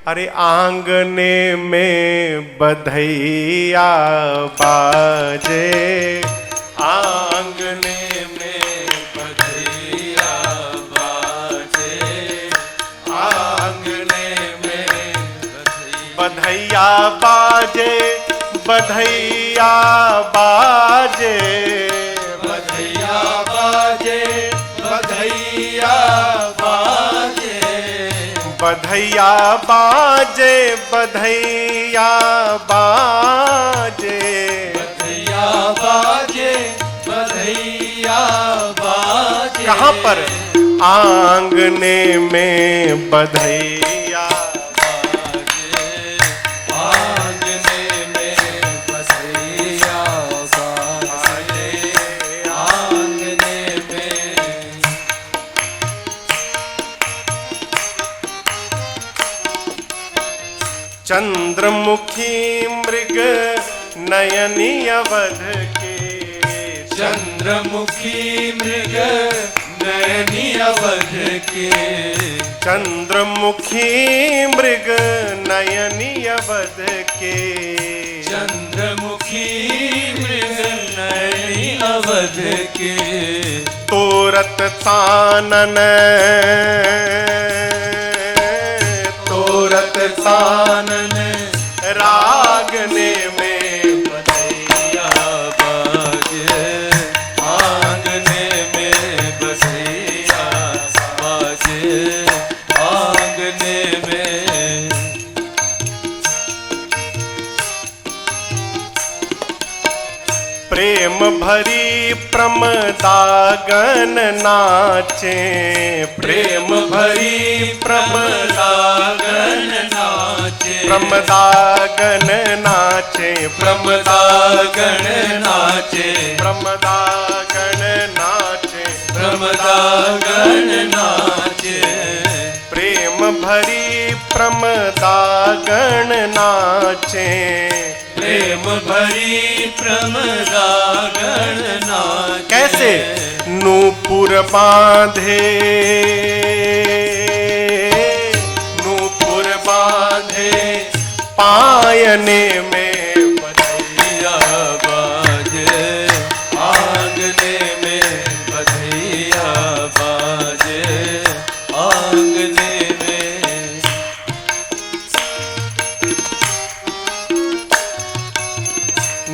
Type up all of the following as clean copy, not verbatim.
अरे आंगने में बधैया बाजे, आंगने में बधैया बाजे, आंगने में बधैया बाजे, बधैया बाजे, बधैया बाजे, बधैया बाजे, बधैया बाजे, बधैया बाजे, बधैया बाजे, बधैया बाजे। कहाँ पर? आंगने में बधैया बाजे, आंगने में बधैया बाजे, आंगने में। चंद्रमुखी मृग नयनी अवध के, चंद्रमुखी मृग नयनी अवध के, चंद्रमुखी मृग नयनी अवध के, चंद्रमुखी मृग नयनी अवध के। तोरत तानन, तोरत तानन रागने में बधैया बाजे, आंगने में बधैया बाजे, आंगने में। प्रेम भरी प्रमदागन नाचे, प्रेम भरी प्रमदागन नाचे, प्रमदागन नाचे, प्रमदागन नाचे, प्रमदागन नाचे, प्रमदागन नाचे। प्रेम भरी प्रमदागन नाचे, प्रेम भरी प्रमदागन नाचे। कैसे? नूपुर बांधे, नूपुर बांधे पायने में बधैया बाजे, आंगने में बधैया बाजे, आंगने में।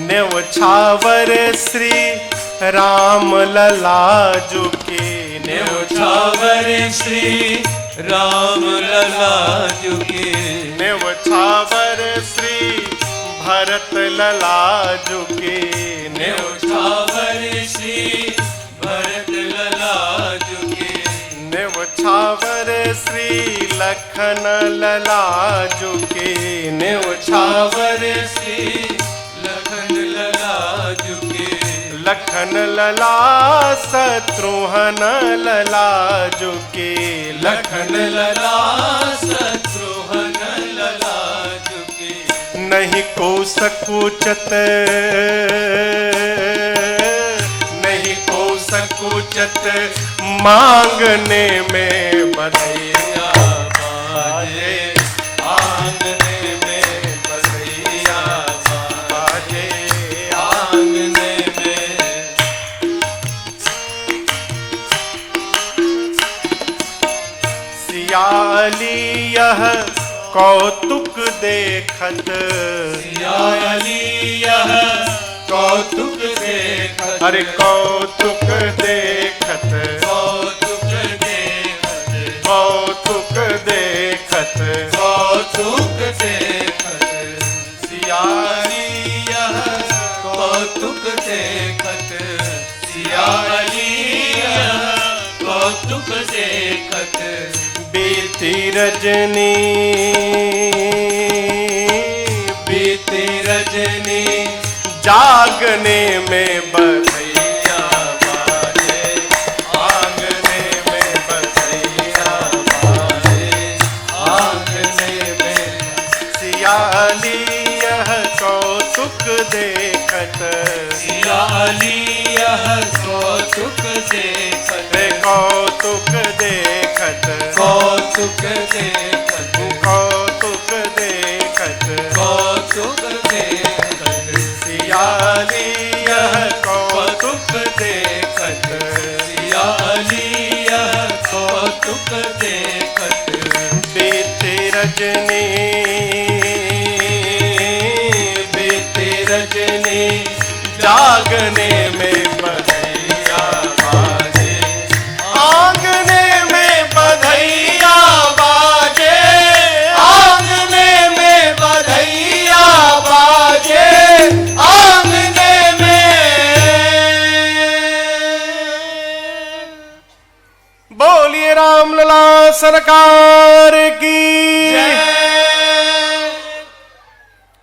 न्यौछावर श्री राम लला झुके, न्यौछावर श्री राम लला झुके, न्यौछावर श्री भरत लला झुके, न्यौछावर श्री भरत लला झुके, न्यौछावर श्री लखन लला झुके, न्यौछावर श्री लखन लला झुके, लखन लला शत्रुघ्न लला झुके, लखन लला शत्रुघ्न लला झुके। नहीं को सकुचत, नहीं को सकुचत मांगने में बधैया बाजे, आंगने में बधैया बाजे, आंगने में। सियाली यह कौतुक देखत, सियाली यह कौतुक देखत, अरे कौतुक देखत, कौतुक देखत, कौतुक देखत, कौतुक देखत। सियाली यह कौतुक देखत, सियाली यह कौतुक देखत। बीती रजनी, बीती रजनी जागने में बधैया बाजे, आंगने में बधैया बाजे, आंगने में। सियाली यह कौतुक देखत, सियाली यह कौतुक देखत, कौतुक देखत, कौतुक देखत, कौतुक रजनी, बीती रजनी जागने में बधैया बाजे, आंगने में बधैया बाजे, आंगने में बधैया बाजे, आंगने में। बोलिए रामलला सरकार की।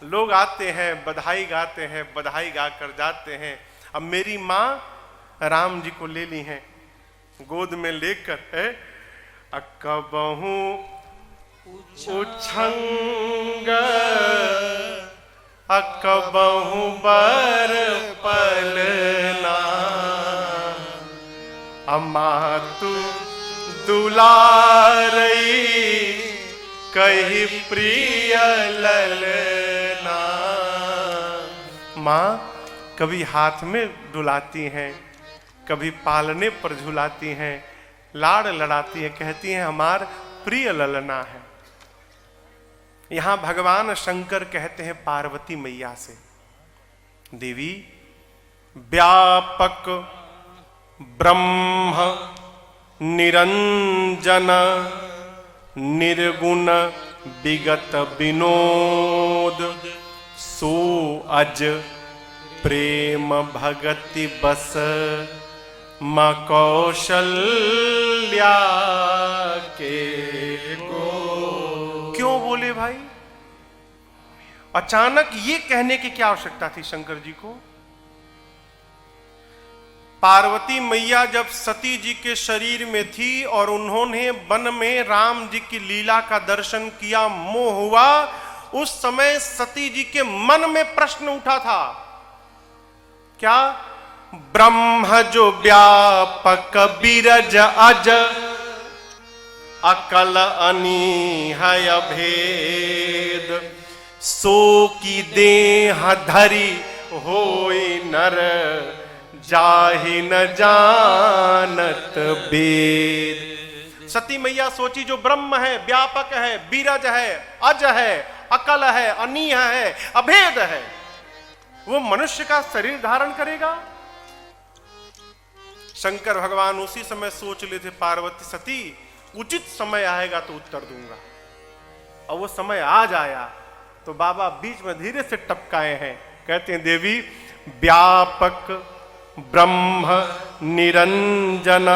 लोग आते हैं, बधाई गाते हैं, बधाई गाकर जाते हैं। अब मेरी माँ राम जी को ले ली हैं गोद में लेकर, है अकबहू उछंग, अकबहू बर पलना, अम्मा तू दुलारई कही प्रिय ललना। माँ कभी हाथ में डुलाती हैं, कभी पालने पर झुलाती हैं, लाड़ लड़ाती हैं, कहती हैं हमार प्रिय ललना है। यहां भगवान शंकर कहते हैं पार्वती मैया से, देवी व्यापक ब्रह्म निरंजन निर्गुण विगत विनोद, सो अज प्रेम भगति बस म कौशल्या के गो। क्यों बोले भाई? अचानक ये कहने की क्या आवश्यकता थी शंकर जी को? पार्वती मैया जब सती जी के शरीर में थी और उन्होंने वन में राम जी की लीला का दर्शन किया, मोह हुआ, उस समय सती जी के मन में प्रश्न उठा था, क्या? ब्रह्म जो व्यापक बिरज अज, अकल अनीहय भेद, सो की देह धरी होई नर, जाहि न जानत वेद। सती मैया सोची जो ब्रह्म है, व्यापक है, बीरज है, अज है, अकल है, अनीह है, अभेद है, वो मनुष्य का शरीर धारण करेगा? शंकर भगवान उसी समय सोच लेते, पार्वती सती उचित समय आएगा तो उत्तर दूंगा। और वो समय आज आया तो बाबा बीच में धीरे से टपकाए हैं, कहते हैं देवी व्यापक ब्रह्म निरंजन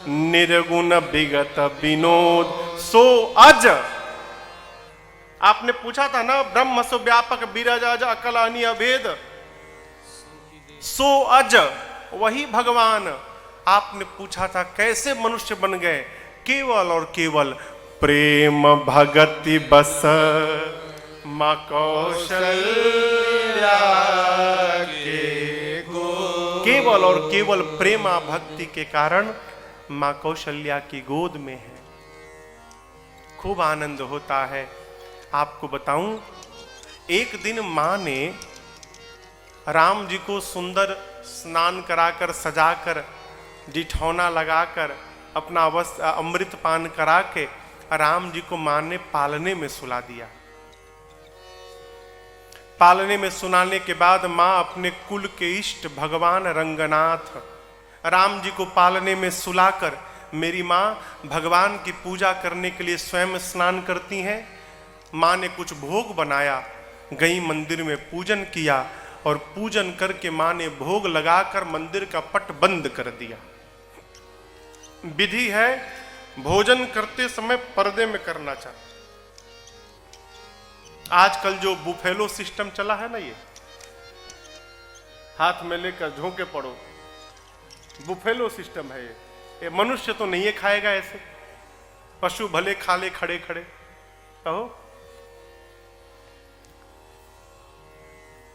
निर्गुण विगत विनोद, सो अज। आपने पूछा था ना, ब्रह्म सो व्यापक बिरज अज अकल अनीह अभेद, सो अज वही भगवान। आपने पूछा था कैसे मनुष्य बन गए? केवल और केवल प्रेम भगति बस मां कौशल्या के गो। केवल और केवल प्रेमा भक्ति के कारण मां कौशल्या की गोद में है। खूब आनंद होता है। आपको बताऊं, एक दिन मां ने राम जी को सुंदर स्नान कराकर, सजाकर, जिठौना लगाकर, अपना अमृत पान करा के राम जी को मां ने पालने में सुला दिया। पालने में सुनाने के बाद मां अपने कुल के इष्ट भगवान रंगनाथ राम जी को पालने में सुलाकर, मेरी मां भगवान की पूजा करने के लिए स्वयं स्नान करती हैं। मां ने कुछ भोग बनाया, गई मंदिर में पूजन किया और पूजन करके मां ने भोग लगाकर मंदिर का पट बंद कर दिया। विधि है भोजन करते समय पर्दे में करना चाहिए। आजकल जो बुफेलो सिस्टम चला है ना, ये हाथ में लेकर झोंके पड़ो, बुफेलो सिस्टम है ये मनुष्य तो नहीं खाएगा ऐसे, पशु भले खा ले खड़े खड़े। कहो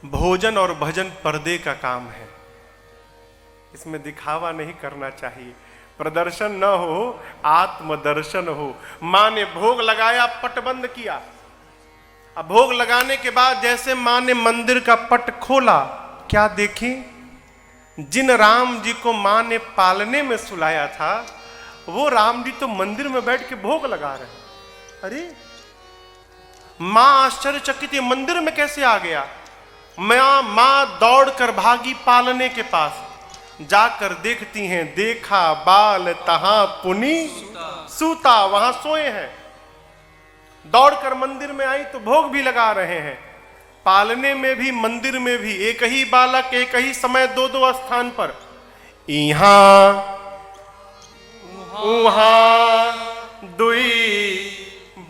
भोजन और भजन पर्दे का काम है, इसमें दिखावा नहीं करना चाहिए, प्रदर्शन न हो, आत्मदर्शन हो। मां ने भोग लगाया, पट बंद किया। अब भोग लगाने के बाद जैसे मां ने मंदिर का पट खोला, क्या देखी? जिन राम जी को मां ने पालने में सुलाया था, वो राम जी तो मंदिर में बैठ के भोग लगा रहे हैं। अरे मां आश्चर्यचकित, ये मंदिर में कैसे आ गया? मां दौड़कर भागी पालने के पास, जाकर देखती हैं, देखा बाल तहां पुनि सूता, वहां सोए हैं। दौड़कर मंदिर में आई तो भोग भी लगा रहे हैं। पालने में भी मंदिर में भी एक ही बालक एक ही समय दो दो स्थान पर, यहां उहां दुई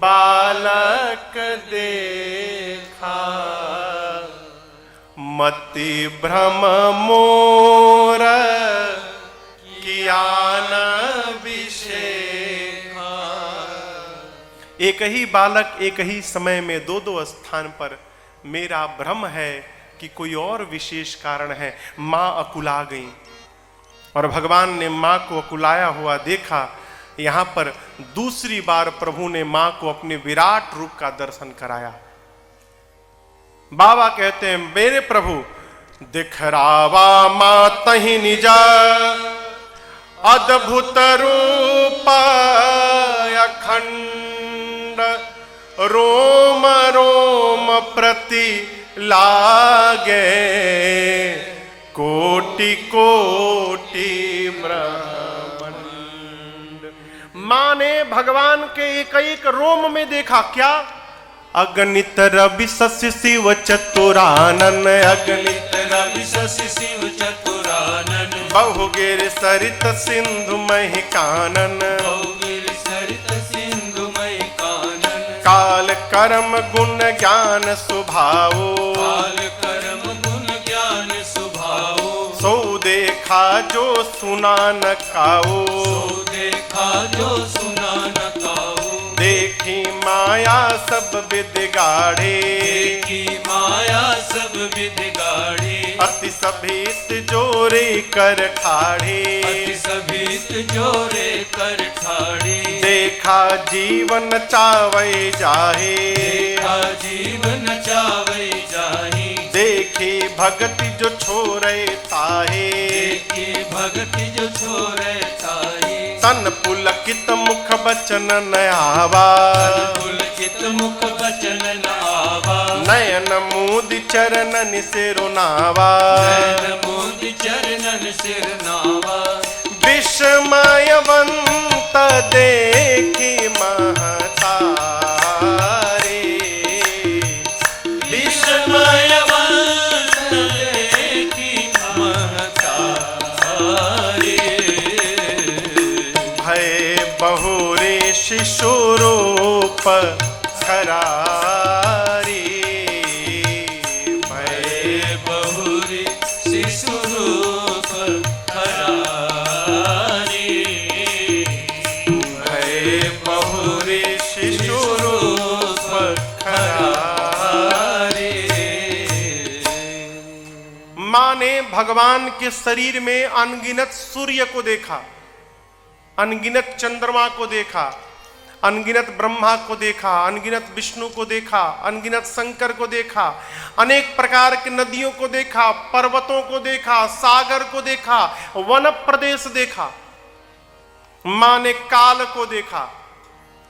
बालक देखा, मति भ्रम मोर किया न विषेखा। एक ही बालक एक ही समय में दो दो स्थान पर, मेरा भ्रम है कि कोई और विशेष कारण है। मां अकुला गई और भगवान ने मां को अकुलाया हुआ देखा। यहां पर दूसरी बार प्रभु ने मां को अपने विराट रूप का दर्शन कराया। बाबा कहते हैं, मेरे प्रभु दिखरावा मां तहि निजा, अद्भुत रूप अखंड, रोम रोम प्रति लागे, कोटि कोटि ब्रह्मांड। मां ने भगवान के एक एक रोम में देखा। क्या? अगणित रवि शशि शिव चतुरानन, अगणित रवि शशि शिव चतुरानन, बहुगिर सरित सिंधु महि कानन, बहुगिर सरित सिंधु महि कानन, काल कर्म गुण ज्ञान सुभाओ, काल कर्म गुण ज्ञान सुभाओ, सो देखा जो सुना न काओ, सो देखा जो सुना न काओ, देखी माया सब विद गाढ़े, देखी माया सब विद गाढ़े, अति सभीत जोरे कर ठाढ़े, अति सभीत जोरे कर ठाढ़े, देखा जीवन चावै जाहे, देखा जीवन चावै जाहि, देखी भगति जो छोरे ताहे, देखी भगति जो छोरे ताहि, तन पुलकित मुख बचन न आवा, पुलकित मुख बचन न आवा, नयन मूदि चरणन सिरुनावा, नयन मूदि चरणन सिर नावा, विस्मयवंत देखी महतारे, विस्मयवंत देखी महतारे, भय बहुरे शिशु रूप खरारी, भय बहुरी शिशु रूप खरारी, भय बहुरे शिशु रूप खरारी। मां ने भगवान के शरीर में अनगिनत सूर्य को देखा, अनगिनत चंद्रमा को देखा, अनगिनत ब्रह्मा को देखा, अनगिनत विष्णु को देखा, अनगिनत शंकर को देखा, अनेक प्रकार की नदियों को देखा, पर्वतों को देखा, सागर को देखा, वन प्रदेश देखा। मां ने काल को देखा,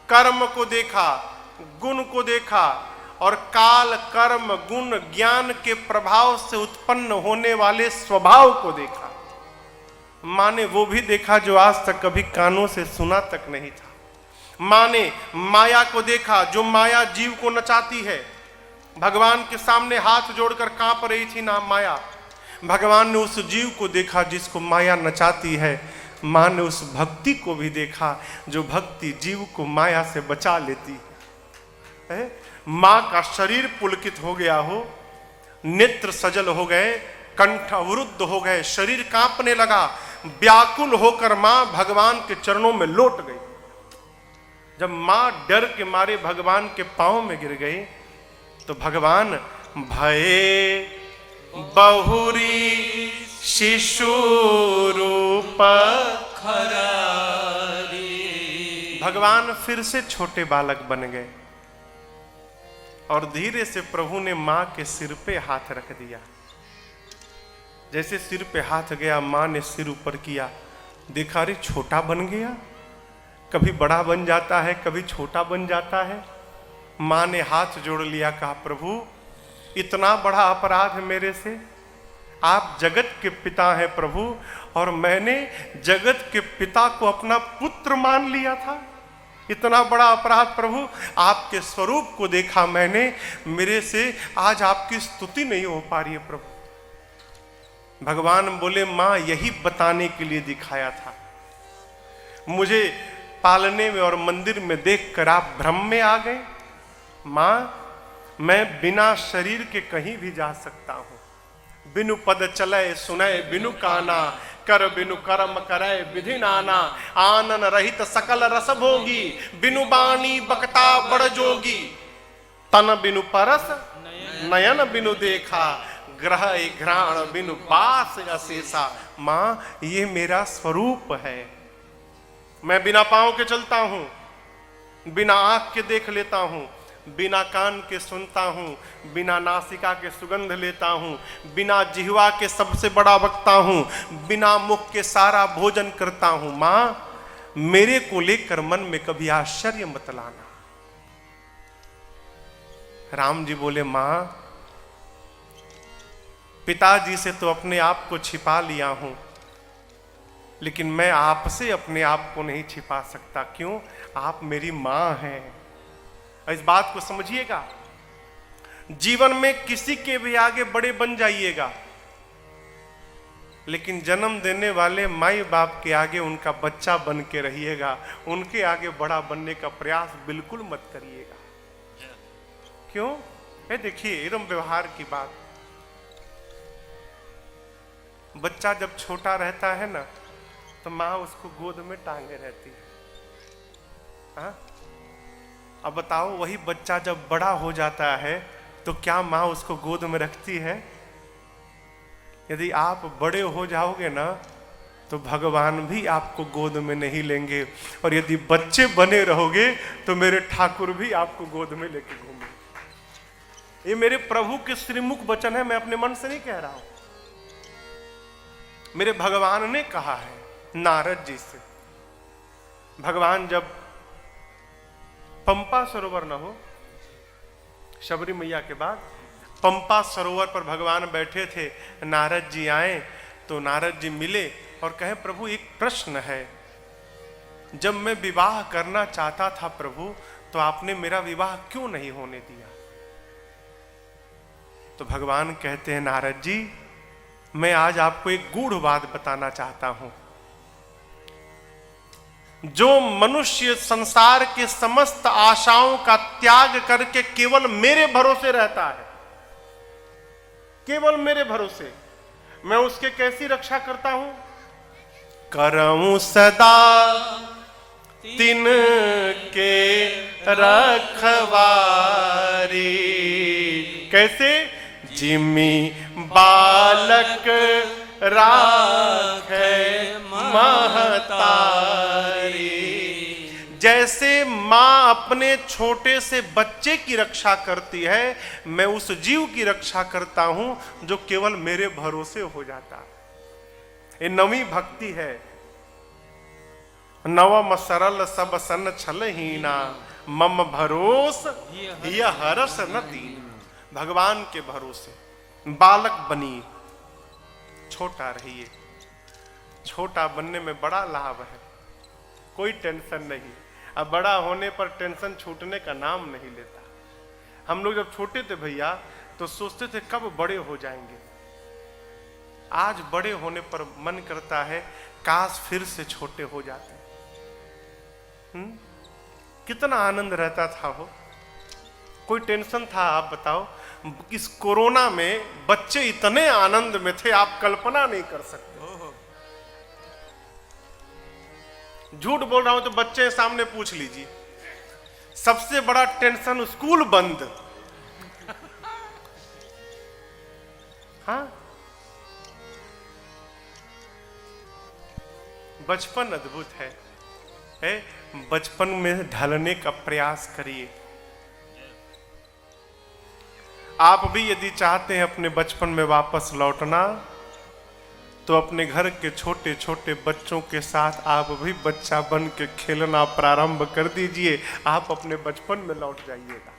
कर्म को देखा, गुण को देखा और काल कर्म गुण ज्ञान के प्रभाव से उत्पन्न होने वाले स्वभाव को देखा। मां ने वो भी देखा जो आज तक कभी कानों से सुना तक नहीं था। मां ने माया को देखा, जो माया जीव को नचाती है। भगवान के सामने हाथ जोड़कर कांप रही थी ना माया। भगवान ने उस जीव को देखा जिसको माया नचाती है। मां ने उस भक्ति को भी देखा जो भक्ति जीव को माया से बचा लेती है। मां का शरीर पुलकित हो गया हो, नेत्र सजल हो गए, कंठ अवरुद्ध हो गए, शरीर कांपने लगा, व्याकुल होकर मां भगवान के चरणों में लौट गई। जब मां डर के मारे भगवान के पांव में गिर गई तो भगवान भये बहुरी शिशु रूप खरारी। भगवान फिर से छोटे बालक बन गए और धीरे से प्रभु ने मां के सिर पे हाथ रख दिया। जैसे सिर पे हाथ गया, मां ने सिर ऊपर किया, देखा रे छोटा बन गया। कभी बड़ा बन जाता है, कभी छोटा बन जाता है। माँ ने हाथ जोड़ लिया, कहा प्रभु इतना बड़ा अपराध है मेरे से, आप जगत के पिता हैं प्रभु, और मैंने जगत के पिता को अपना पुत्र मान लिया था। इतना बड़ा अपराध प्रभु, आपके स्वरूप को देखा मैंने, मेरे से आज आपकी स्तुति नहीं हो पा रही है प्रभु। भगवान बोले माँ यही बताने के लिए दिखाया था, मुझे पालने में और मंदिर में देखकर आप भ्रम में आ गए। माँ मैं बिना शरीर के कहीं भी जा सकता हूं, बिनु पद चले सुनय बिनु काना, कर बिनु कर्म करे विधि नाना, आनन रहित सकल रस भोगी, बिनु बाणी बकता बड़ जोगी, तन बिनु परस नयन बिनु देखा, ग्रह घ्राण बिनु बास अशेषा। माँ ये मेरा स्वरूप है, मैं बिना पांव के चलता हूं, बिना आंख के देख लेता हूं, बिना कान के सुनता हूं, बिना नासिका के सुगंध लेता हूं, बिना जिह्वा के सबसे बड़ा वक्ता हूं, बिना मुख के सारा भोजन करता हूं। मां मेरे को लेकर मन में कभी आश्चर्य मत लाना। राम जी बोले मां पिताजी से तो अपने आप को छिपा लिया हूं, लेकिन मैं आपसे अपने आप को नहीं छिपा सकता। क्यों? आप मेरी मां हैं। इस बात को समझिएगा, जीवन में किसी के भी आगे बड़े बन जाइएगा, लेकिन जन्म देने वाले माई बाप के आगे उनका बच्चा बन के रहिएगा, उनके आगे बड़ा बनने का प्रयास बिल्कुल मत करिएगा। क्यों? ये देखिए एकदम व्यवहार की बात, बच्चा जब छोटा रहता है ना तो माँ उसको गोद में टांगे रहती है। हाँ? अब बताओ वही बच्चा जब बड़ा हो जाता है तो क्या माँ उसको गोद में रखती है? यदि आप बड़े हो जाओगे ना तो भगवान भी आपको गोद में नहीं लेंगे, और यदि बच्चे बने रहोगे तो मेरे ठाकुर भी आपको गोद में लेके घूमेंगे। ये मेरे प्रभु के श्रीमुख वचन है, मैं अपने मन से नहीं कह रहा हूं, मेरे भगवान ने कहा है नारद जी से। भगवान जब पंपा सरोवर न हो, शबरी मैया के बाद पंपा सरोवर पर भगवान बैठे थे, नारद जी आए तो नारद जी मिले और कहे प्रभु एक प्रश्न है, जब मैं विवाह करना चाहता था प्रभु तो आपने मेरा विवाह क्यों नहीं होने दिया? तो भगवान कहते हैं नारद जी मैं आज आपको एक गूढ़ बात बताना चाहता हूं। जो मनुष्य संसार के समस्त आशाओं का त्याग करके केवल मेरे भरोसे रहता है, केवल मेरे भरोसे, मैं उसके कैसी रक्षा करता हूं? करऊं सदा तिन के रखवारी। कैसे? जिमी बालक राखे महतारी। जैसे मां अपने छोटे से बच्चे की रक्षा करती है, मैं उस जीव की रक्षा करता हूं जो केवल मेरे भरोसे हो जाता है। ये नवी भक्ति है। नवम सरल सब सन छल हीना, मम भरोस यह हरस न दीन। भगवान के भरोसे बालक बनिए, छोटा रहिए। छोटा बनने में बड़ा लाभ है, कोई टेंशन नहीं। अब बड़ा होने पर टेंशन छूटने का नाम नहीं लेता। हम लोग जब छोटे थे भैया तो सोचते थे कब बड़े हो जाएंगे। आज बड़े होने पर मन करता है काश फिर से छोटे हो जाते। कितना आनंद रहता था हो, कोई टेंशन था? आप बताओ, इस कोरोना में बच्चे इतने आनंद में थे आप कल्पना नहीं कर सकते। झूठ बोल रहा हूं तो बच्चे सामने पूछ लीजिए। सबसे बड़ा टेंशन स्कूल बंद। हाँ, बचपन अद्भुत है। बचपन में ढलने का प्रयास करिए। आप भी यदि चाहते हैं अपने बचपन में वापस लौटना तो अपने घर के छोटे छोटे बच्चों के साथ आप भी बच्चा बन के खेलना प्रारंभ कर दीजिए। आप अपने बचपन में लौट जाइएगा।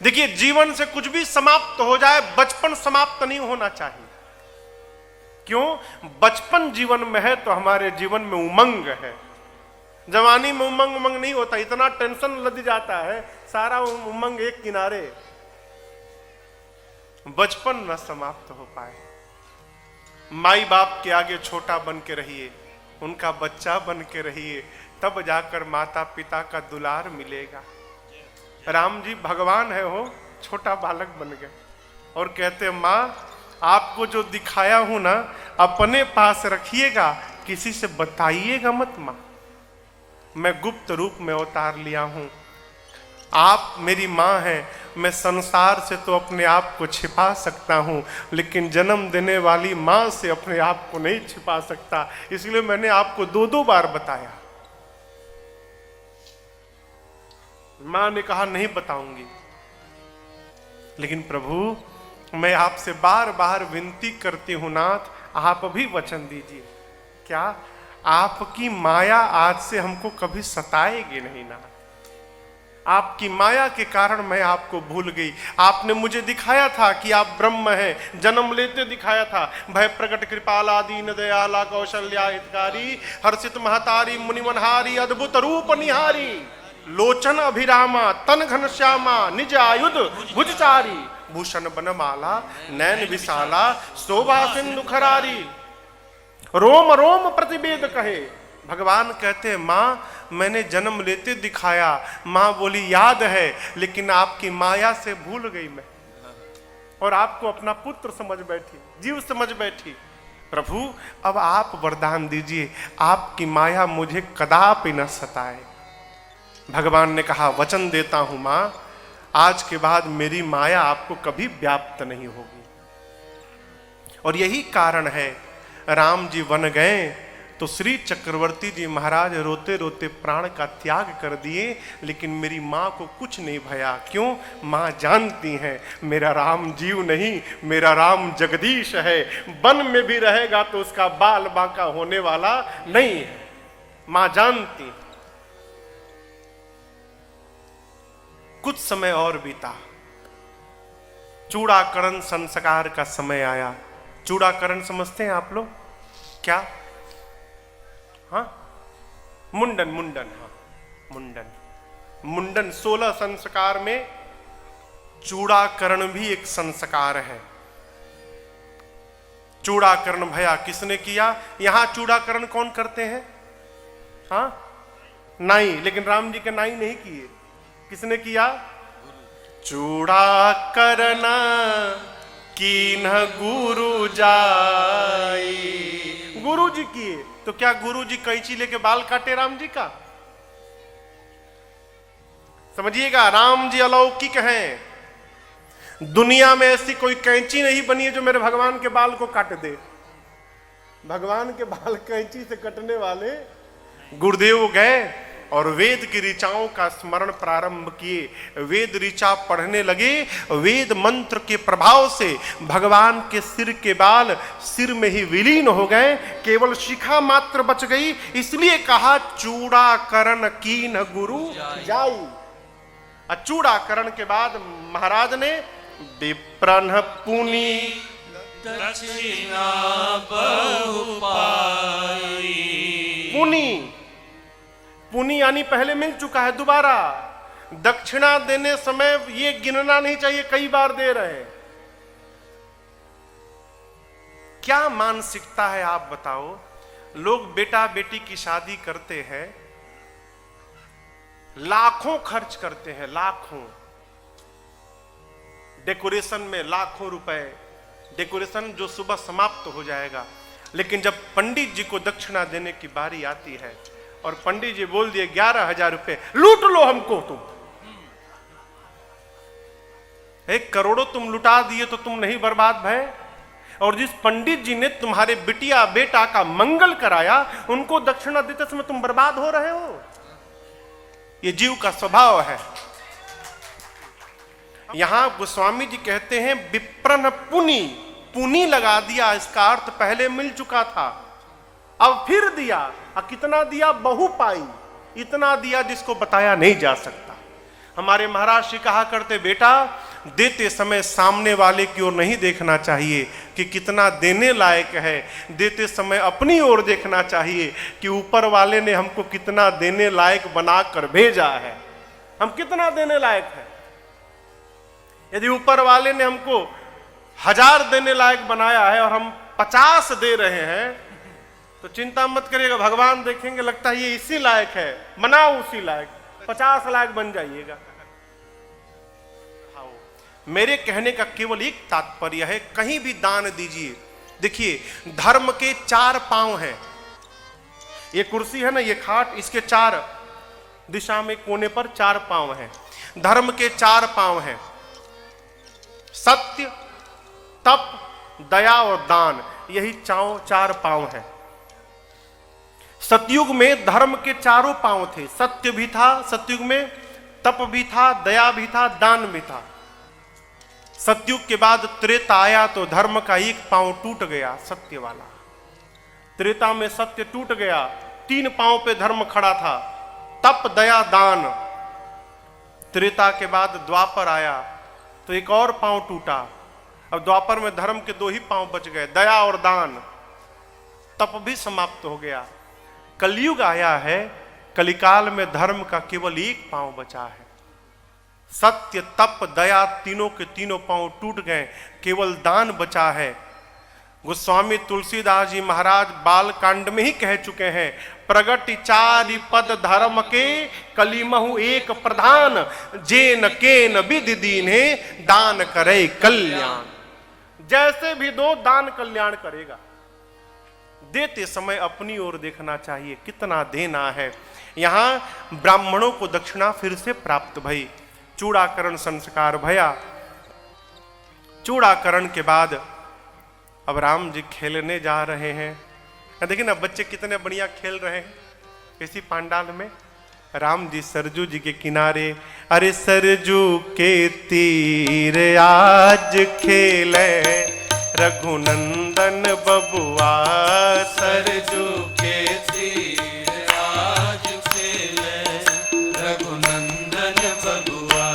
देखिए, जीवन से कुछ भी समाप्त हो जाए, बचपन समाप्त नहीं होना चाहिए। क्यों? बचपन जीवन में है तो हमारे जीवन में उमंग है। जवानी में उमंग उमंग नहीं होता, इतना टेंशन लद जाता है, सारा उमंग एक किनारे। बचपन न समाप्त हो पाए। माई बाप के आगे छोटा बन के रहिए, उनका बच्चा बन के रहिए, तब जाकर माता पिता का दुलार मिलेगा। राम जी भगवान है, हो छोटा बालक बन गए और कहते माँ आपको जो दिखाया हूं ना, अपने पास रखिएगा, किसी से बताइएगा मत माँ। मैं गुप्त रूप में अवतार लिया हूं, आप मेरी माँ हैं। मैं संसार से तो अपने आप को छिपा सकता हूं, लेकिन जन्म देने वाली माँ से अपने आप को नहीं छिपा सकता, इसलिए मैंने आपको 2-2 बार बताया। माँ ने कहा नहीं बताऊंगी, लेकिन प्रभु मैं आपसे बार बार विनती करती हूं नाथ, आप भी वचन दीजिए। क्या? आपकी माया आज से हमको कभी सताएगी नहीं नाथ। आपकी माया के कारण मैं आपको भूल गई। आपने मुझे दिखाया था कि आप ब्रह्म हैं, जन्म लेते दिखाया था। भय प्रकट कृपाला दीन दयाला कौशल्या हितकारी, हर्षित महतारी मुनिमनहारी, अद्भुत रूप निहारी, लोचन अभिरामा तन घनश्यामा, निज आयुध भुजचारी, भूषण बनमाला नैन विशाला, शोभा सिंधु खरारी, रोम रोम प्रतिवेद कहे। भगवान कहते हैं माँ मैंने जन्म लेते दिखाया। माँ बोली याद है, लेकिन आपकी माया से भूल गई मैं, और आपको अपना पुत्र समझ बैठी, जीव समझ बैठी। प्रभु अब आप वरदान दीजिए, आपकी माया मुझे कदापि न सताए। भगवान ने कहा वचन देता हूं माँ, आज के बाद मेरी माया आपको कभी व्याप्त नहीं होगी। और यही कारण है राम जी वन गए तो श्री चक्रवर्ती जी महाराज रोते रोते प्राण का त्याग कर दिए, लेकिन मेरी माँ को कुछ नहीं भया। क्यों? माँ जानती हैं मेरा राम जीव नहीं, मेरा राम जगदीश है, वन में भी रहेगा तो उसका बाल बांका होने वाला नहीं है। माँ जानती। कुछ समय और बीता, चूड़ाकरण संस्कार का समय आया। चूड़ाकरण समझते हैं आप लोग? क्या? हाँ, मुंडन। हाँ, मुंडन 16 संस्कार में चूड़ाकरण भी एक संस्कार है। चूड़ाकरण भया किसने किया? यहां चूड़ाकरण कौन करते हैं? हाँ, नाई। लेकिन राम जी के नाई नहीं किए, किसने किया? चूड़ाकरण कीन्ह गुरु जाई, गुरु जी किए। तो क्या गुरु जी कैंची लेके बाल काटे राम जी का? समझिएगा, राम जी अलौकिक हैं। दुनिया में ऐसी कोई कैंची नहीं बनी है जो मेरे भगवान के बाल को काट दे। भगवान के बाल कैंची से कटने वाले गुरुदेव गए और वेद की ऋचाओं का स्मरण प्रारंभ किए। वेद ऋचा पढ़ने लगे। वेद मंत्र के प्रभाव से भगवान के सिर के बाल सिर में ही विलीन हो गए, केवल शिखा मात्र बच गई। इसलिए कहा चूड़ाकरण कीन गुरु जाई। चूड़ाकरण के बाद महाराज ने विप्रन पुनि दक्षिणा बहु पाई। पुनि यानी पहले मिल चुका है, दोबारा दक्षिणा देने समय ये गिनना नहीं चाहिए कई बार दे रहे हैं। क्या मानसिकता है आप बताओ? लोग बेटा बेटी की शादी करते हैं, लाखों खर्च करते हैं, लाखों। डेकोरेशन में लाखों रुपए, डेकोरेशन जो सुबह समाप्त हो जाएगा। लेकिन जब पंडित जी को दक्षिणा देने की बारी आती है और पंडित जी बोल दिए 11,000 रुपए, लूट लो हमको तुम। 1 करोड़ तुम लुटा दिए तो तुम नहीं बर्बाद भय? और जिस पंडित जी ने तुम्हारे बिटिया बेटा का मंगल कराया, उनको दक्षिणा देते समय तुम बर्बाद हो रहे हो। ये जीव का स्वभाव है। यहां गोस्वामी जी कहते हैं विप्रन पुनि, पुनि लगा दिया। इसका अर्थ पहले मिल चुका था, अब फिर दिया। कितना दिया? बहु पाई, इतना दिया जिसको बताया नहीं जा सकता। हमारे महाराज जी कहा करते, बेटा देते समय सामने वाले की ओर नहीं देखना चाहिए कि कितना देने लायक है, देते समय अपनी ओर देखना चाहिए कि ऊपर वाले ने हमको कितना देने लायक बना कर भेजा है, हम कितना देने लायक हैं। यदि ऊपर वाले ने हमको 1000 देने लायक बनाया है और हम 50 दे रहे हैं, तो चिंता मत करिएगा, भगवान देखेंगे लगता है ये इसी लायक है, बनाओ उसी लायक, 50 लायक बन जाइएगा। मेरे कहने का केवल एक तात्पर्य है, कहीं भी दान दीजिए। देखिए धर्म के 4 पांव हैं। ये कुर्सी है ना, ये खाट, इसके 4 दिशा में कोने पर 4 पांव हैं। धर्म के 4 पांव हैं, सत्य, तप, दया और दान, यही 4 पांव हैं। सतयुग में धर्म के 4 पांव थे, सत्य भी था सतयुग में, तप भी था, दया भी था, दान भी था। सतयुग के बाद त्रेता आया तो धर्म का एक पांव टूट गया, सत्य वाला। त्रेता में सत्य टूट गया, 3 पांव पे धर्म खड़ा था, तप, दया, दान। त्रेता के बाद द्वापर आया तो एक और पांव टूटा। अब द्वापर में धर्म के 2 ही पांव बच गए, दया और दान। तप भी समाप्त हो गया। कलयुग आया है, कलिकाल में धर्म का केवल एक पांव बचा है। सत्य, तप, दया, तीनों के तीनों पांव टूट गए, केवल दान बचा है। गोस्वामी तुलसीदास जी महाराज बाल कांड में ही कह चुके हैं, प्रगट 4 पद धर्म के, कलिमहु एक प्रधान, जेन केन विधि दीन्हे, दान करे कल्याण। जैसे भी दो, दान कल्याण करेगा। देते समय अपनी ओर देखना चाहिए, कितना देना है। यहां ब्राह्मणों को दक्षिणा फिर से प्राप्त भई, चूड़ाकरण संस्कार भया। चूड़ाकरण के बाद अब राम जी खेलने जा रहे हैं। देखिए ना बच्चे कितने बढ़िया खेल रहे हैं इसी पंडाल में। राम जी सरजू जी के किनारे, अरे सरजू के तीर आज खेले रघुनंदन बबुआ, सरजू के तीर आज खेले रघुनंदन बबुआ।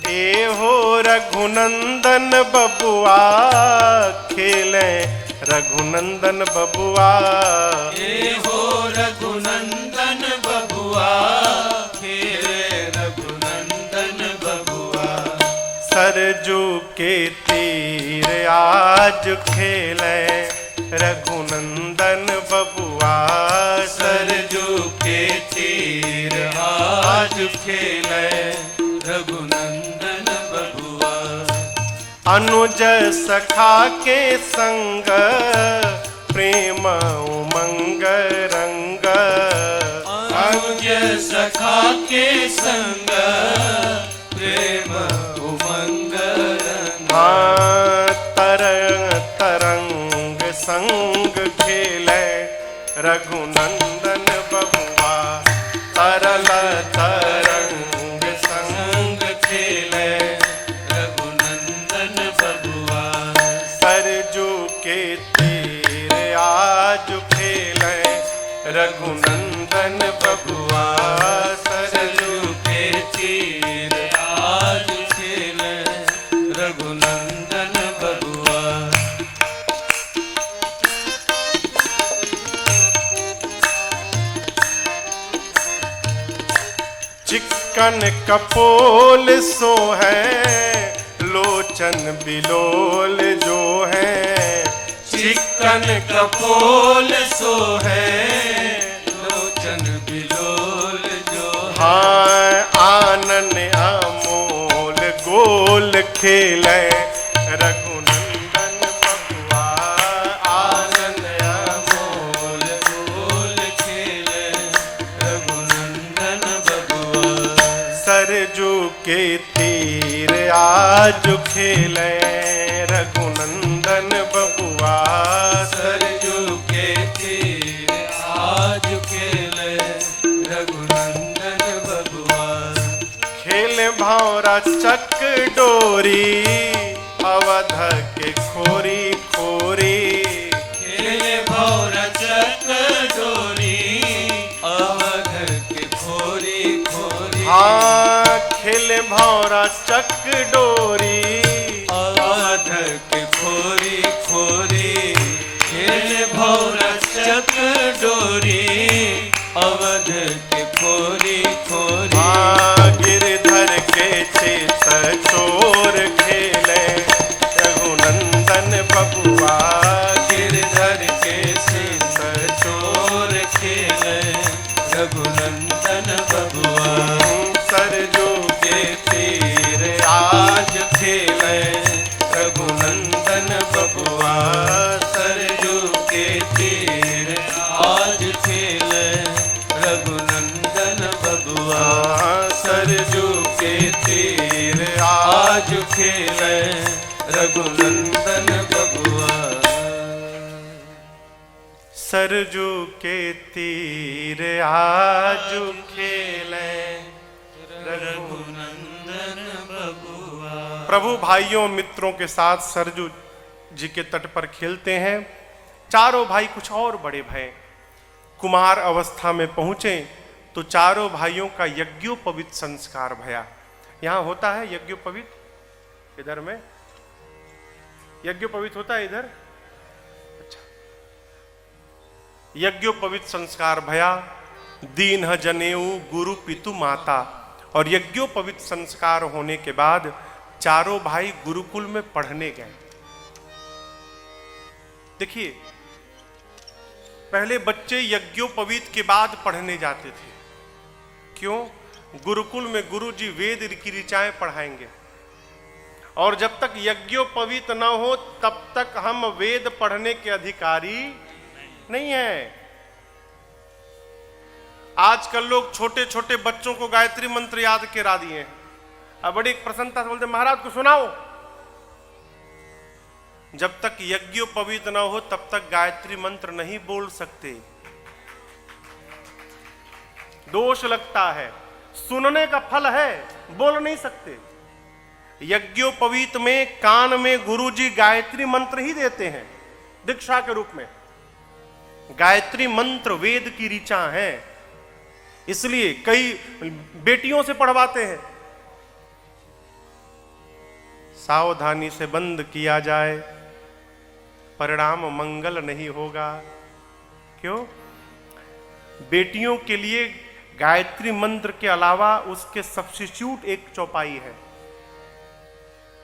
ए हो रघुनंदन बबुआ खेले रघुनंदन बबुआ। ए हो रघुनंदन बबुआ खेले रघुनंदन बबुआ। सरजू के तीर आज खेले रघुनंदन बबुआ। सरजू के तीर आज खेले रघुनंदन बबुआ। अनुज सखा के संग प्रेम उमंग रंग। अनुज सखा के संग प्रेम उमंग रंग। तरंग संग खेले रघुनंदन बबुआ। तरल तरंग संग खेले रघुनंदन बबुआ। सरजू के तीर आज खेले रघुनंदन बबुआ। सरजू के तीर आज खेले रघुनंदन बबुआ। चिक्कन कपोल सो है, लोचन बिलोल जो है। चिक्कन कपोल सो है, लोचन बिलोल जो है। हाँ आनन अमोल गोल खेले रघुनंदन बबुआ। आनन अमोल गोल खेले रघुनंदन बबुआ। सरजू के तीर आज खेले रघुनंदन बबुआ। सरजू के तीर आज खेले रघुनंदन बबुआ। खेल भौरा चक डोरी, अवध के खोरी खोरी। खेले भौरा चक डोरी, अवध के खोरी खोरी। हाँ खेल चकडोरी। अवध के खोरी खोरी खेले भौरा चकडोरी। अवध के खोरी खोरी गिरधर के चेत चोर खेले रघुनंदन बबुआ। गिरधर के चेत चोर खेले रघुनंदन बबुआ। सरजू के तीर आज खेले रघुनंदन बबुआ। सरजू के तीर आज खेले रघुनंदन बबुआ। सरजू के तीर आज खेले रघुनंदन बबुआ। सरजू के तीर आज खेले रघुनंदन बबुआ। प्रभु भाइयों मित्रों के साथ सरजू जी के तट पर खेलते हैं। चारों भाई कुछ और बड़े भय कुमार अवस्था में पहुंचे तो चारों भाइयों का यज्ञोपवीत संस्कार भया। यहां होता है यज्ञोपवीत, इधर में यज्ञोपवीत होता है इधर। अच्छा, यज्ञोपवीत संस्कार भया। दीन जनेऊ गुरु पितु माता। और यज्ञोपवीत संस्कार होने के बाद चारों भाई गुरुकुल में पढ़ने गए। देखिए, पहले बच्चे यज्ञोपवीत के बाद पढ़ने जाते थे। क्यों? गुरुकुल में गुरुजी वेद की ऋचाएं पढ़ाएंगे और जब तक यज्ञोपवीत न हो तब तक हम वेद पढ़ने के अधिकारी नहीं है। आजकल लोग छोटे छोटे बच्चों को गायत्री मंत्र याद करा दिए हैं। अब बड़ी प्रसन्नता से बोलते महाराज को सुनाओ। जब तक यज्ञोपवीत न हो तब तक गायत्री मंत्र नहीं बोल सकते। दोष लगता है, सुनने का फल है, बोल नहीं सकते। यज्ञोपवीत में कान में गुरुजी गायत्री मंत्र ही देते हैं दीक्षा के रूप में। गायत्री मंत्र वेद की ऋचा है, इसलिए कई बेटियों से पढ़वाते हैं। सावधानी से बंद किया जाए, परिणाम मंगल नहीं होगा। क्यों? बेटियों के लिए गायत्री मंत्र के अलावा उसके सब्स्टिट्यूट एक चौपाई है।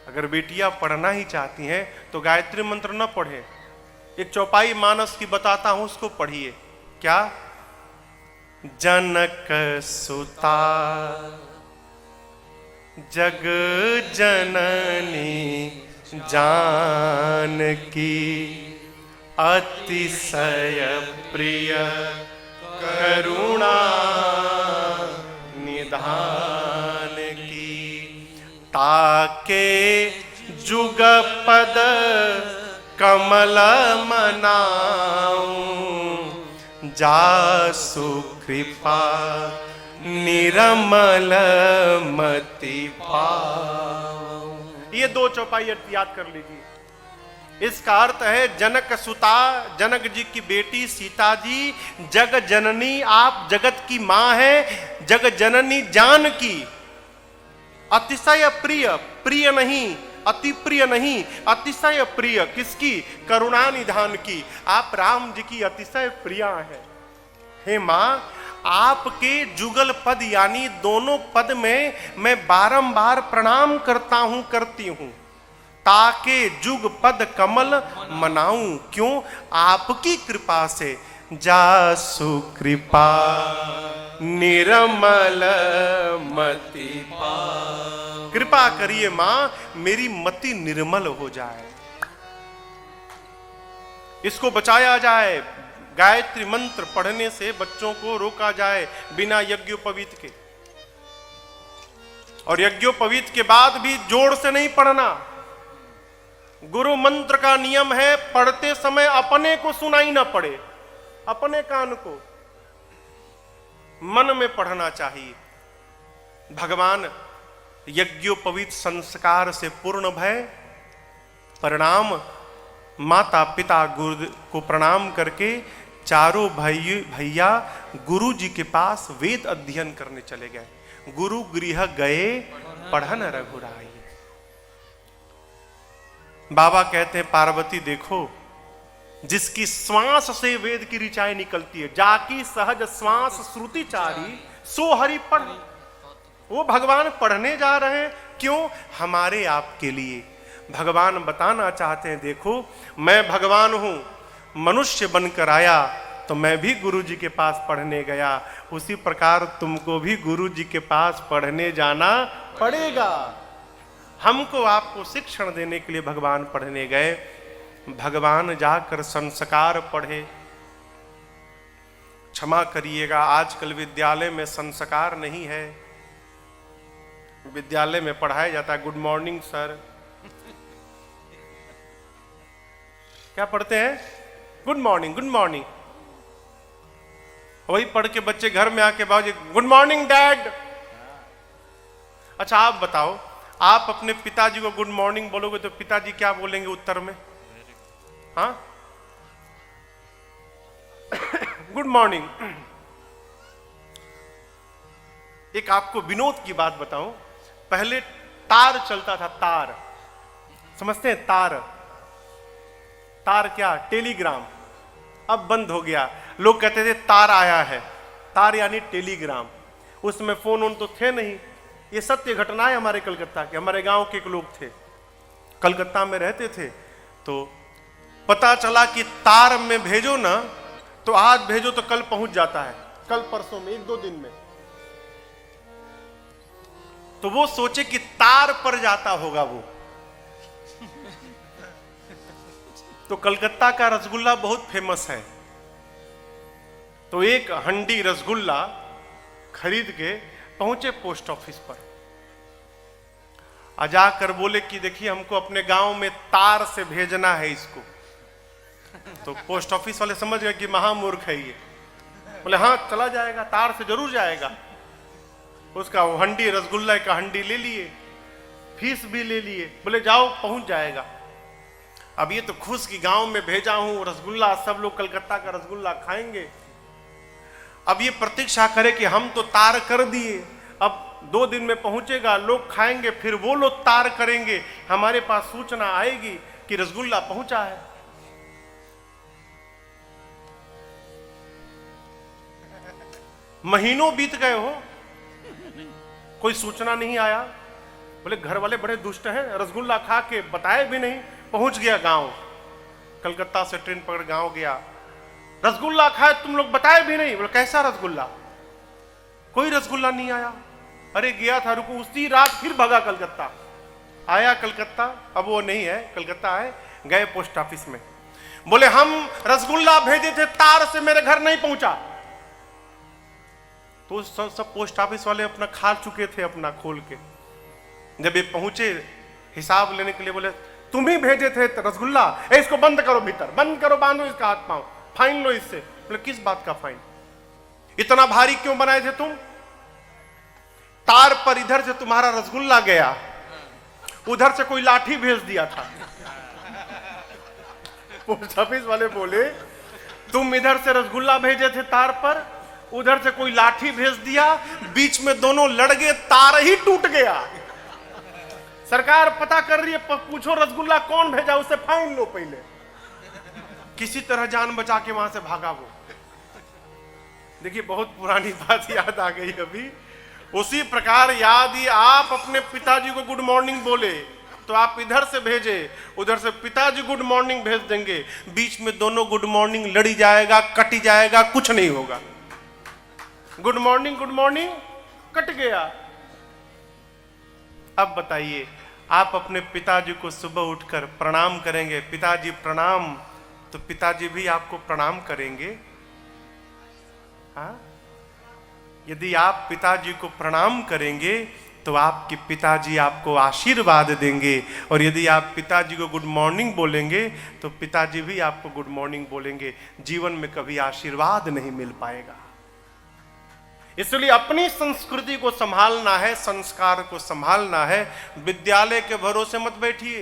अगर बेटियां पढ़ना ही चाहती हैं तो गायत्री मंत्र न पढ़े, एक चौपाई मानस की बताता हूं, उसको पढ़िए। क्या? जनक सुता जग जननी जानकी अतिशय प्रिय करुणा निधान की। ताके जुगपद कमल मनाऊं जासु कृपा निरमल मति पाऊं। ये दो चौपाई याद कर लीजिए। इसका अर्थ है जनक सुता, जनक जी की बेटी सीता जी जग जननी, आप जगत की मां है। जग जननी जानकी अतिशय प्रिय, प्रिय नहीं, अति प्रिय नहीं, अतिशय प्रिय। किसकी? करुणा निधान की। आप राम जी की अतिशय प्रिया है। हे मां, आपके जुगल पद यानी दोनों पद में मैं बारंबार प्रणाम करता हूं, करती हूं। ताके जुग पद कमल मनाऊं। क्यों? आपकी कृपा से। जासु कृपा निरमल मति पाऊं। कृपा करिए मां, मेरी मति निर्मल हो जाए, इसको बचाया जाए। गायत्री मंत्र पढ़ने से बच्चों को रोका जाए बिना यज्ञोपवीत के। और यज्ञोपवीत के बाद भी जोर से नहीं पढ़ना। गुरु मंत्र का नियम है, पढ़ते समय अपने को सुनाई ना पड़े, अपने कान को, मन में पढ़ना चाहिए। भगवान यज्ञोपवीत संस्कार से पूर्ण भय। परिणाम माता पिता गुरु को प्रणाम करके चारों भैया गुरु जी के पास वेद अध्ययन करने चले गए। गुरु गृह गए पढ़न रघुराई। बाबा कहते हैं पार्वती देखो, जिसकी श्वास से वेद की ऋचाएं निकलती है, जाकी सहज श्वास श्रुति चारी सो हरि पढ़। वो भगवान पढ़ने जा रहे हैं, क्यों? हमारे आपके लिए। भगवान बताना चाहते हैं देखो मैं भगवान हूं, मनुष्य बनकर आया तो मैं भी गुरु जी के पास पढ़ने गया, उसी प्रकार तुमको भी गुरु जी के पास पढ़ने जाना पड़ेगा। हमको आपको शिक्षण देने के लिए भगवान पढ़ने गए। भगवान जाकर संस्कार पढ़े। क्षमा करिएगा, आजकल विद्यालय में संस्कार नहीं है। विद्यालय में पढ़ाया जाता है गुड मॉर्निंग सर। क्या पढ़ते हैं? Good morning, good morning. वही पढ़ के बच्चे घर में आके बाबूजी गुड मॉर्निंग डैड। अच्छा आप बताओ, आप अपने पिताजी को गुड मॉर्निंग बोलोगे तो पिताजी क्या बोलेंगे उत्तर में? हाँ, गुड मॉर्निंग। एक आपको विनोद की बात बताऊं, पहले तार चलता था, तार समझते हैं? तार, तार क्या? टेलीग्राम। अब बंद हो गया। लोग कहते थे तार आया है, तार यानी टेलीग्राम। उसमें फोन उन तो थे नहीं। ये सत्य घटना है हमारे कलकत्ता के। हमारे गांव के एक लोग थे, कलकत्ता में रहते थे, तो पता चला कि तार में भेजो ना तो आज भेजो तो कल पहुंच जाता है, कल परसों में, 1-2 दिन में। तो वो सोचे कि तार पर जाता होगा वो। तो कलकत्ता का रसगुल्ला बहुत फेमस है, तो एक हंडी रसगुल्ला खरीद के पहुंचे पोस्ट ऑफिस पर। जाकर बोले कि देखिए हमको अपने गांव में तार से भेजना है इसको। तो पोस्ट ऑफिस वाले समझ गए कि महामूर्ख है ये। बोले हाँ चला जाएगा, तार से जरूर जाएगा। उसका वो हंडी रसगुल्ला का हंडी ले लिए, फीस भी ले लिए। बोले जाओ पहुंच जाएगा। अब ये तो खुश कि गांव में भेजा हूं रसगुल्ला, सब लोग कलकत्ता का रसगुल्ला खाएंगे। अब ये प्रतीक्षा करे कि हम तो तार कर दिए, अब 2 दिन में पहुंचेगा, लोग खाएंगे, फिर वो लोग तार करेंगे, हमारे पास सूचना आएगी कि रसगुल्ला पहुंचा है। महीनों बीत गए हो, कोई सूचना नहीं आया। बोले घर वाले बड़े दुष्ट हैं, रसगुल्ला खा के बताए भी नहीं, पहुंच गया गांव। कलकत्ता से ट्रेन पकड़ गांव गया, रसगुल्ला खाए तुम लोग बताए भी नहीं। बोले कैसा रसगुल्ला? कोई रसगुल्ला नहीं आया। अरे गया था, रुको। उसी रात फिर भगा कलकत्ता। आया कलकत्ता, अब वो नहीं है, कलकत्ता है। गए पोस्ट ऑफिस में, बोले हम रसगुल्ला भेजे थे, तार से मेरे घर नहीं पहुंचा। तो सब पोस्ट ऑफिस वाले अपना खा चुके थे, अपना खोल के। जब ये पहुंचे हिसाब लेने के लिए, बोले तुम ही भेजे थे रसगुल्ला, इसको बंद करो, भीतर बंद करो, बांधो इसका हाथ पांव, फाइन लो इससे। बोले किस बात का फाइन? इतना भारी क्यों बनाए थे तुम? तार पर इधर से तुम्हारा रसगुल्ला गया, उधर से कोई लाठी भेज दिया था। पोस्ट ऑफिस वाले बोले तुम इधर से रसगुल्ला भेजे थे तार पर, उधर से कोई लाठी भेज दिया, बीच में दोनों लड़ गए, तार ही टूट गया। सरकार पता कर रही है, पूछो रसगुल्ला कौन भेजा, उसे फाइन लो पहले। किसी तरह जान बचा के वहां से भागा वो। देखिए बहुत पुरानी बात याद आ गई अभी। उसी प्रकार यदि आप अपने पिताजी को गुड मॉर्निंग बोले तो आप इधर से भेजे, उधर से पिताजी गुड मॉर्निंग भेज देंगे, बीच में दोनों गुड मॉर्निंग लड़ी जाएगा, कटी जाएगा, कुछ नहीं होगा। गुड मॉर्निंग कट गया। अब बताइए, आप अपने पिताजी को सुबह उठकर प्रणाम करेंगे, पिताजी प्रणाम, तो पिताजी भी आपको प्रणाम करेंगे? हाँ? यदि आप पिताजी को प्रणाम करेंगे तो आपके पिताजी आपको आशीर्वाद देंगे, और यदि आप पिताजी को गुड मॉर्निंग बोलेंगे तो पिताजी भी आपको गुड मॉर्निंग बोलेंगे। जीवन में कभी आशीर्वाद नहीं मिल पाएगा। इसलिए अपनी संस्कृति को संभालना है, संस्कार को संभालना है। विद्यालय के भरोसे मत बैठिए,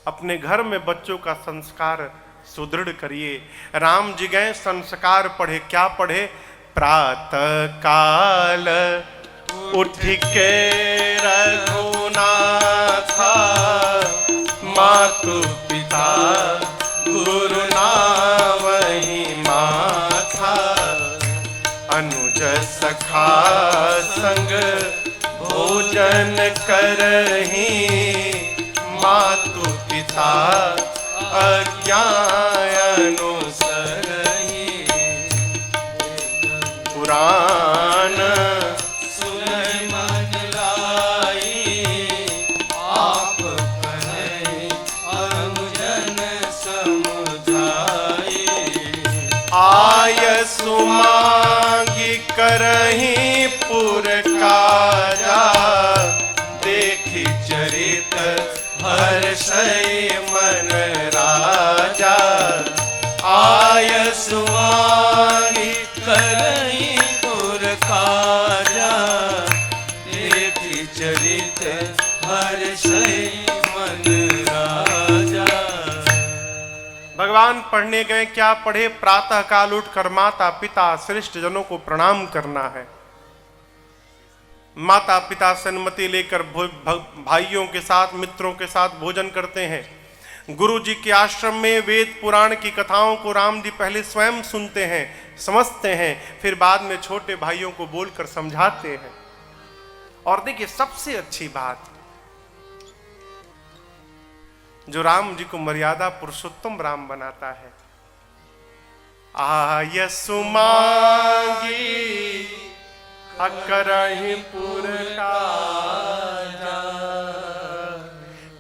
अपने घर में बच्चों का संस्कार सुदृढ़ करिए। राम जी गए संस्कार पढ़े, क्या पढ़े? प्रातः काल उठ के रघुनाथा, मातु पिता गुरु नावहि माथा, अनुज सखा संग भोजन करहि, मातु पिता अज्ञान अनुसरहि, पुराण सुनहि मन लाई, आप कहे अनुजन समुझाई, आयसु मांगी करहि पुर काजा, देखि चरित हर्षै मन राजा, आयसु मांगी करहि पुर काजा, देखि चरित हर्षै मन राजा। भगवान पढ़ने गए, क्या पढ़े? प्रातः काल उठकर माता पिता श्रेष्ठ जनों को प्रणाम करना है। माता पिता से अनुमति लेकर भाइयों के साथ मित्रों के साथ भोजन करते हैं। गुरु जी के आश्रम में वेद पुराण की कथाओं को राम जी पहले स्वयं सुनते हैं, समझते हैं, फिर बाद में छोटे भाइयों को बोलकर समझाते हैं। और देखिए सबसे अच्छी बात, जो राम जी को मर्यादा पुरुषोत्तम राम बनाता है, आयसु मांगी करहि पुर काजा।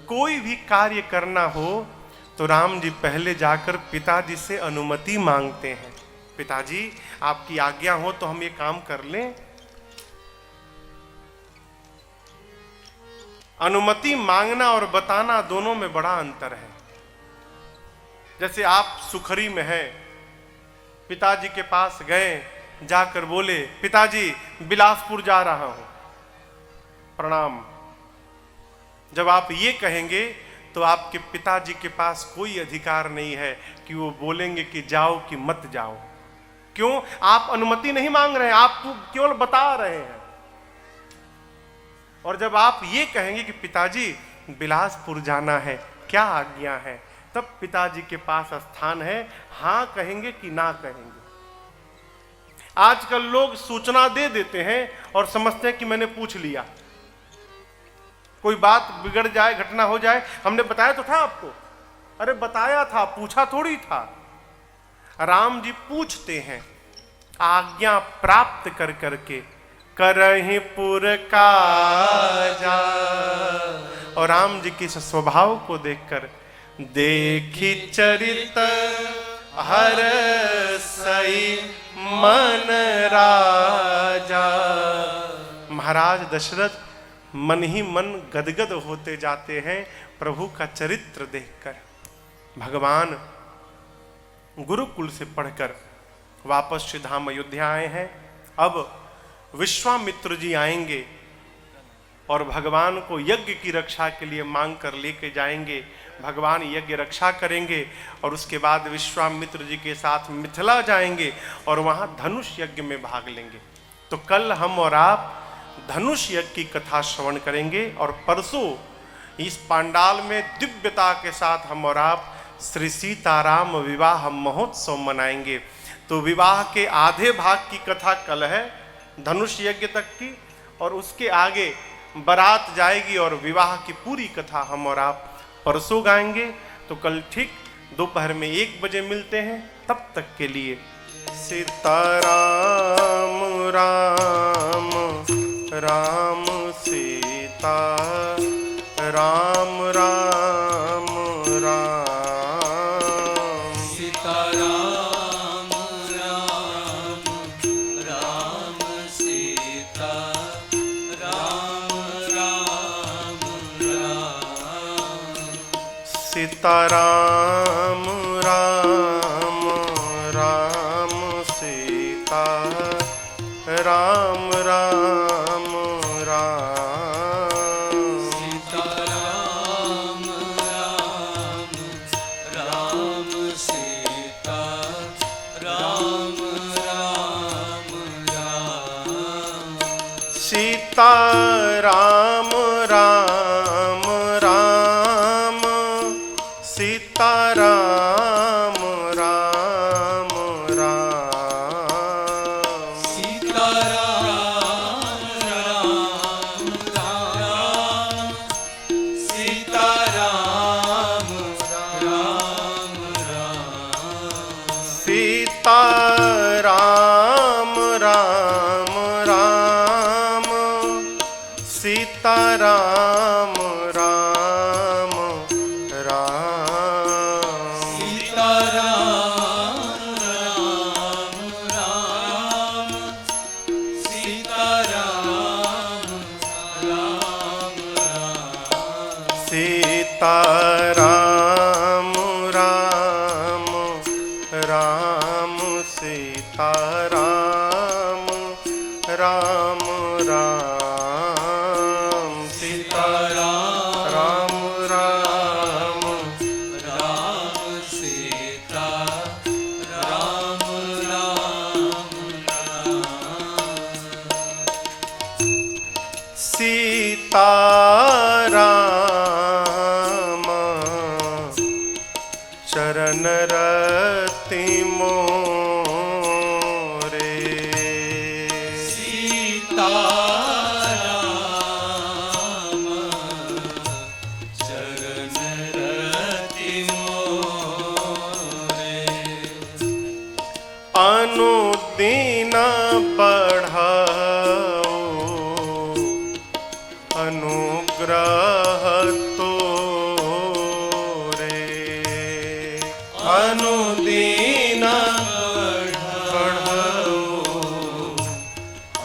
कोई भी कार्य करना हो तो राम जी पहले जाकर पिताजी से अनुमति मांगते हैं। पिताजी आपकी आज्ञा हो तो हम ये काम कर लें। अनुमति मांगना और बताना दोनों में बड़ा अंतर है। जैसे आप सुखरी में हैं, पिताजी के पास गए, जाकर बोले पिताजी बिलासपुर जा रहा हूं, प्रणाम। जब आप ये कहेंगे तो आपके पिताजी के पास कोई अधिकार नहीं है कि वो बोलेंगे कि जाओ कि मत जाओ। क्यों? आप अनुमति नहीं मांग रहे हैं, आप तो केवल बता रहे हैं। और जब आप ये कहेंगे कि पिताजी बिलासपुर जाना है, क्या आज्ञा है, तब पिताजी के पास स्थान है, हां कहेंगे कि ना कहेंगे। आजकल लोग सूचना दे देते हैं और समझते हैं कि मैंने पूछ लिया। कोई बात बिगड़ जाए, घटना हो जाए, हमने बताया तो था आपको। अरे बताया था, पूछा थोड़ी था। राम जी पूछते हैं, आज्ञा प्राप्त कर करके करहि पुर काजा। और राम जी के इस स्वभाव को देखकर देखी चरित हर्षै मन राजा। महाराज दशरथ मन ही मन गदगद होते जाते हैं प्रभु का चरित्र देखकर। भगवान गुरुकुल से पढ़कर वापस श्री धाम अयोध्या आए हैं। अब विश्वामित्र जी आएंगे और भगवान को यज्ञ की रक्षा के लिए मांग कर लेके जाएंगे। भगवान यज्ञ रक्षा करेंगे और उसके बाद विश्वामित्र जी के साथ मिथिला जाएंगे और वहां धनुष यज्ञ में भाग लेंगे। तो कल हम और आप धनुष यज्ञ की कथा श्रवण करेंगे और परसों इस पांडाल में दिव्यता के साथ हम और आप श्री सीताराम विवाह महोत्सव मनाएंगे। तो विवाह के आधे भाग की कथा कल है, धनुष यज्ञ तक की, और उसके आगे बारात जाएगी और विवाह की पूरी कथा हम और आप परसों गाएंगे। तो कल ठीक दोपहर में 1 बजे मिलते हैं। तब तक के लिए सीताराम राम राम सीता राम राम राम। सीताराम राम राम सीता राम राम राम। सीताराम राम राम सीता राम राम राम। सीताराम राम राम सीता राम राम राम। सीता सीता राम राम राम सीता राम राम राम सीता राम राम राम सीता राम राम राम सीता राम राम राम सीता राम राम राम सीता राम राम राम सीता राम राम राम सीता राम राम राम सीता राम राम राम सीता राम राम राम सीता राम राम सीता राम चरण रति मोरे सीता राम चरण रति मोरे अनुदीन बढ़ाओ अनुग्रह तोरे अनुदीन बढ़ाओ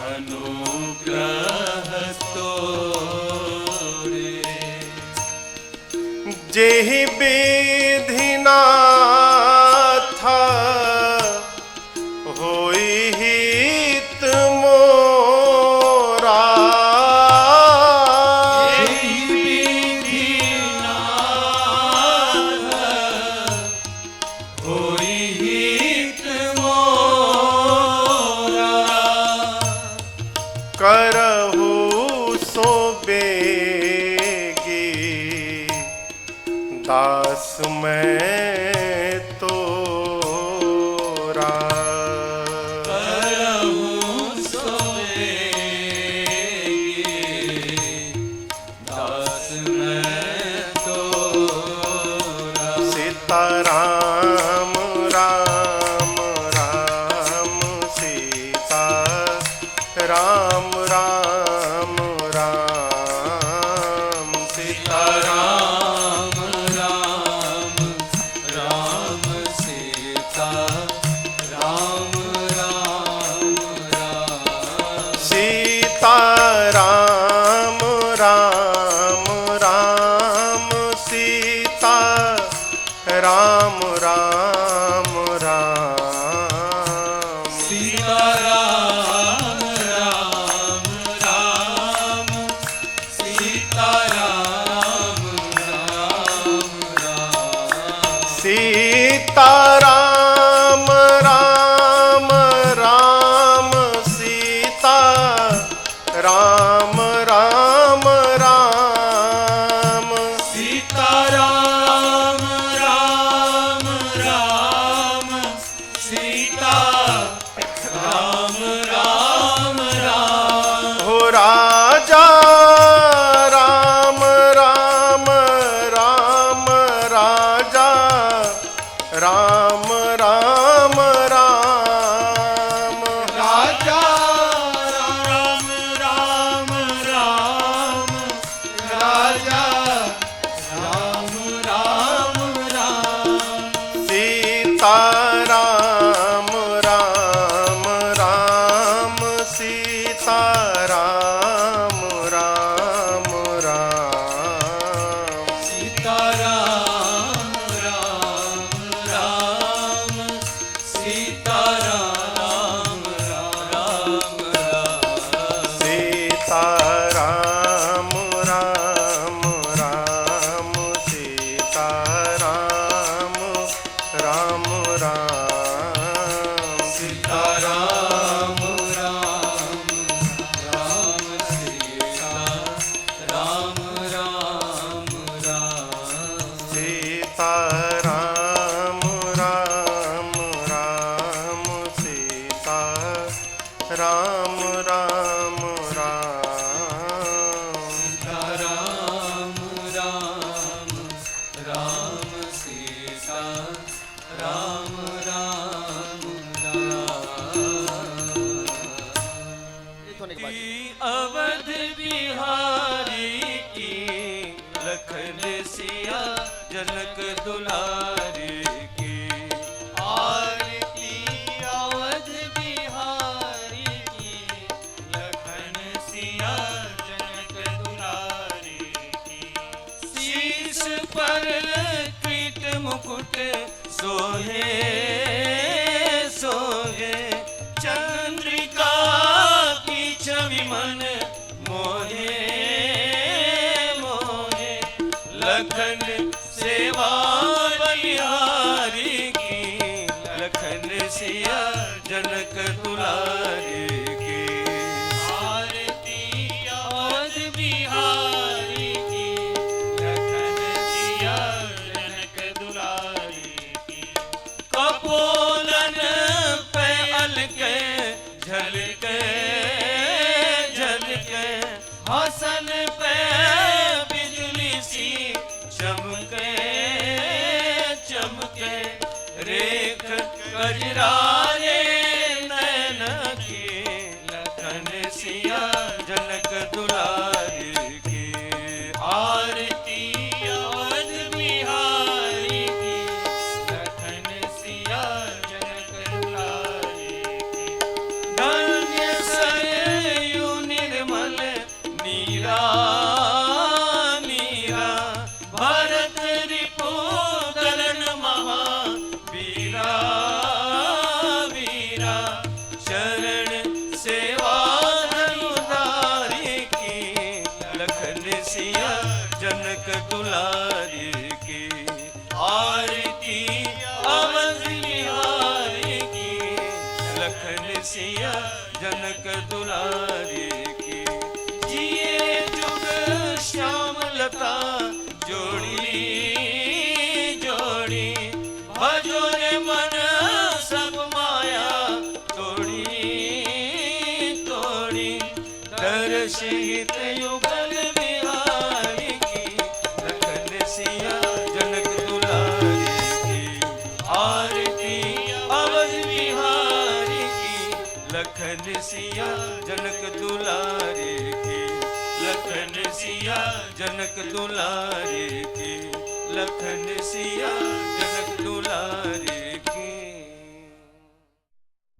अनुग्रह तोरे जेहि विधिनाथ होई हित मोरा होई हित मोरा करहु सो बेगी दास मैं तोरा करहु सोएगी दास मैं तोरा सीता राम राम राम सीता राम राम राम सीता राम राम राम सीता राम राम राम सीता राम राम राम सीता राम राम राम सीता राम राम राम सीता राम राम राम सीता राम राम राम सीता राम राम राम सीता राम राम राम सीता राम राम राम हो राजा राम राम राम राजा राम राम राम राजा राम राम राम राजा राम राम राम सीता राम राम राम सीता राम राम राम सीता राम राम राम सीता राम राम राम सीता राम राम कर कीट मुकुट सोहे सोहे, चंद्रिका की छवि मन मोहे मोहे, लखन सेवा बलिहारी की, लखन सिया जनक दुलारी की। आरती अवध बिहारी की, लखन सिया जनक दुलारी की। कपोलन पे अलके झलके झलके, हसन पे बिजली सी चमके चमके, रेख कजरारे नैन की, लखन सिया जनक दुलारी की। आरती अवध बिहारी की, लखन सिया जनक दुलारी की। धन्य सरयू निर्मल नीरा नीरा, भरत रिपुदलन महावीरा वीरा, शरण सेवा धनुधारी की, लखन सिया जनक दुलारी की। आरती अवध बिहारी की, लखन सिया जनक दुलारी की। जिए जुग श्याम लता जोड़ी जोड़ी, भजो रे मन सब माया तोड़ी तोड़ी, दर्शित युगल बिहारी की, लखन सिया जनक दुलारी की। आरती अवध बिहारी की, लखन सिया जनक दुलारी की, लखन सिया जनक दुलारी की, लखन सिया